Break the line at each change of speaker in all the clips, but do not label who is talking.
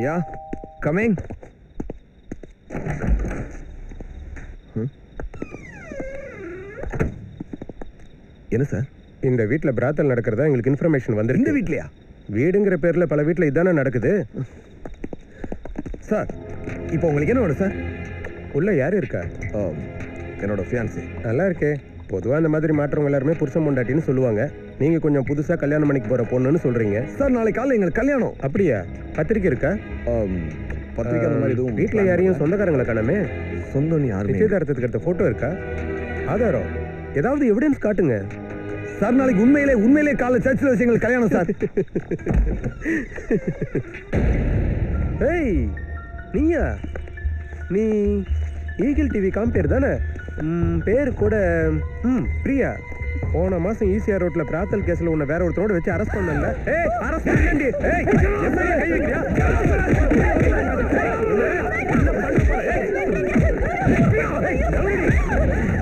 Yeah coming. என்ன sir?
இந்த வீட்டில் பிராத்தல் நடக்கிறதா எங்களுக்கு இன்ஃபர்மேஷன் வந்து.
இந்த வீட்லையா?
வீடுங்கிற பேரில் பல வீட்டில் இதானே நடக்குது
சார். இப்போ உங்களுக்கு என்ன வேணும் சார்?
உள்ள யார் இருக்கா?
என்னோட ஃபியான்சி.
நல்லா இருக்கே. பொதுவாக அந்த மாதிரி மாற்றவங்க எல்லாருமே புருஷன் பொண்டாட்டின்னு சொல்லுவாங்க. நீங்கள் கொஞ்சம் புதுசாக கல்யாணம் பண்ணிக்கு போகிற பொண்ணுன்னு சொல்கிறீங்க
சார். நாளைக்கு காலையில் எங்களுக்கு கல்யாணம்.
அப்படியா? பத்திரிக்கை இருக்கா?
பத்திரிக்கை அந்த மாதிரி எதுவும்
வீட்டில் யாரையும் சொந்தக்காரங்களை காணாமே.
சொந்தம் யாரும்?
நிச்சயதார்த்தத்துக்கு எடுத்த ஃபோட்டோ இருக்கா? ஆதாரம் ஏதாவது எவிடன்ஸ் காட்டுங்க
சார். நாளைக்கு உண்மையிலே காலைல சர்ச்சில் வச்சு எங்களுக்கு கல்யாணம் சார்.
ஏய் நீயா? நீ ஈகிள் டிவி காம்பேர் தானே? பேர் கூட பிரியா. போன மாசம் ஈசிஆர் ரோட்ல பிராத்தல் கேஸ்ல உன்னை வேற ஒருத்தரோட வச்சு அரெஸ்ட் பண்ணல. ஏய் அரெஸ்ட் பண்ணி. ஏய் என்ன கை வைக்கறியா?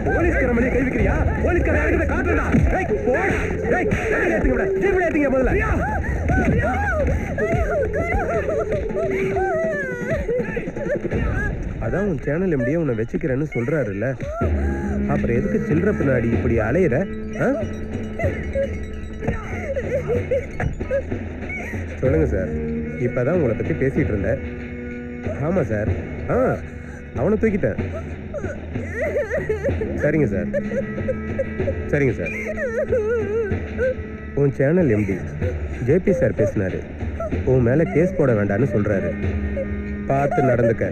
போலீஸ்கார மணி கை வைக்கறியா? போலீஸ்கார யாருக்கு காட்டுடா. ஏய் போடா. ஏய் ஏத்துங்க விட. ஜீப்ல ஏத்துங்க முதல்ல. அதான் உன் சேனல் எம்டியே உன்னை வச்சுக்கிறேன்னு சொல்றாருல்ல. அப்புறம் எதுக்கு சில்லற பின்னாடி இப்படி அலையிற? சொல்லுங்க சார். இப்பதான் உங்களை பத்தி பேசிட்டு இருந்தேன். ஆமா சார். அவனை தூக்கிட்டேன். சரிங்க சார். சரிங்க சார். உன் சேனல் எம்டி ஜேபி சார் பேசினாரு. உன் மேல கேஸ் போட வேண்டான்னு சொல்றாரு. பார்த்து நடந்துக்க.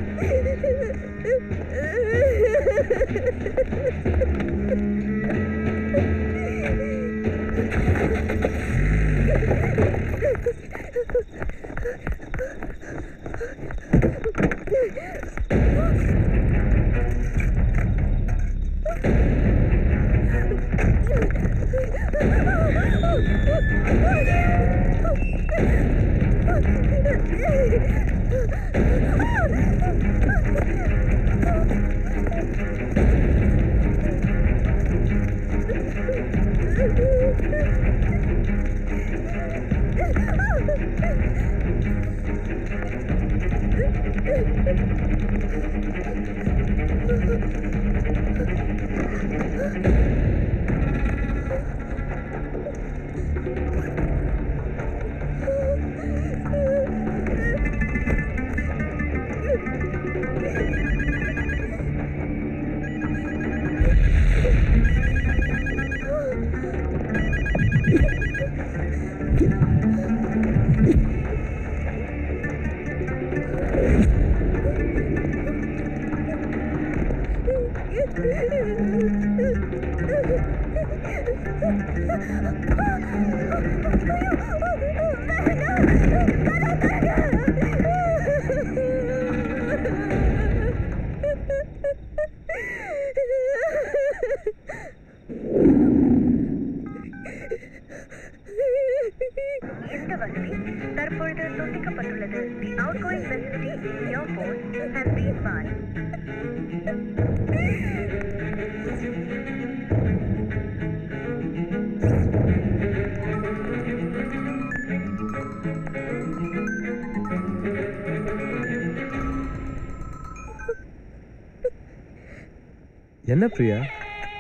என்ன பிரியா,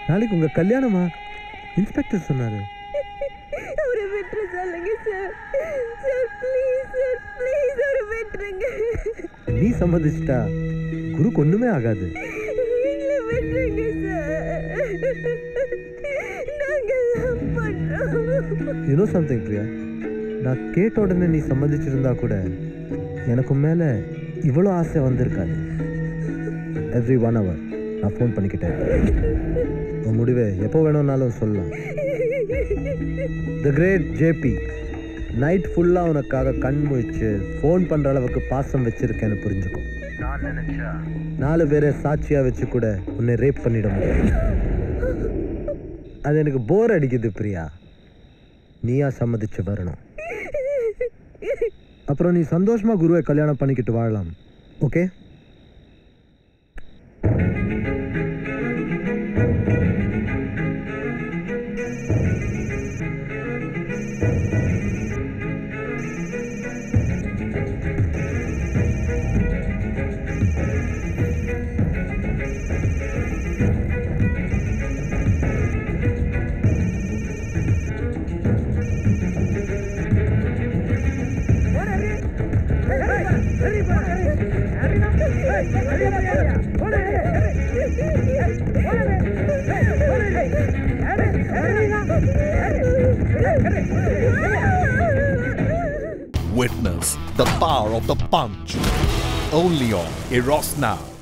நாளைக்கு உங்க கல்யாணமா? இன்ஸ்பெக்டர் சொன்னாரு.
அவரை விட்டுரு சொல்லுங்க sir. Sir please sir, please அவரை விட்டுருங்க.
நீ சம்மதிச்சிட்டா குருக்கு ஒண்ணுமே ஆகாது.
இல்ல விட்டுருங்க சார். நாங்க லவ் பண்றோம்.
யூ நோ சம்திங் பிரியா, நான் கேட்ட உடனே நீ சம்மதிச்சிருந்தா கூட எனக்கு மேல இவ்வளோ ஆசை வந்திருக்காது. எவ்ரி 1 hour நான் ஃபோன் பண்ணிக்கிட்டேன். உன் முடிவை எப்போ வேணும்னாலும் சொல்லலாம். த கிரேட் ஜேபி நைட் ஃபுல்லாக உனக்காக கண் முழிச்சு ஃபோன் பண்ணுற அளவுக்கு பாசம் வச்சிருக்கேன்னு புரிஞ்சுக்கும். நான் நினைச்சா 4 பேரை சாட்சியாக வச்சு கூட உன்னை ரேப் பண்ணிட முடியும். அது எனக்கு போர் அடிக்குது பிரியா. நீயா சம்மதிச்சு வரணும். அப்புறம் நீ சந்தோஷமா குருவை கல்யாணம் பண்ணிக்கிட்டு வாழலாம். Okay?
Witness the power of the punch. Only on Eros Now.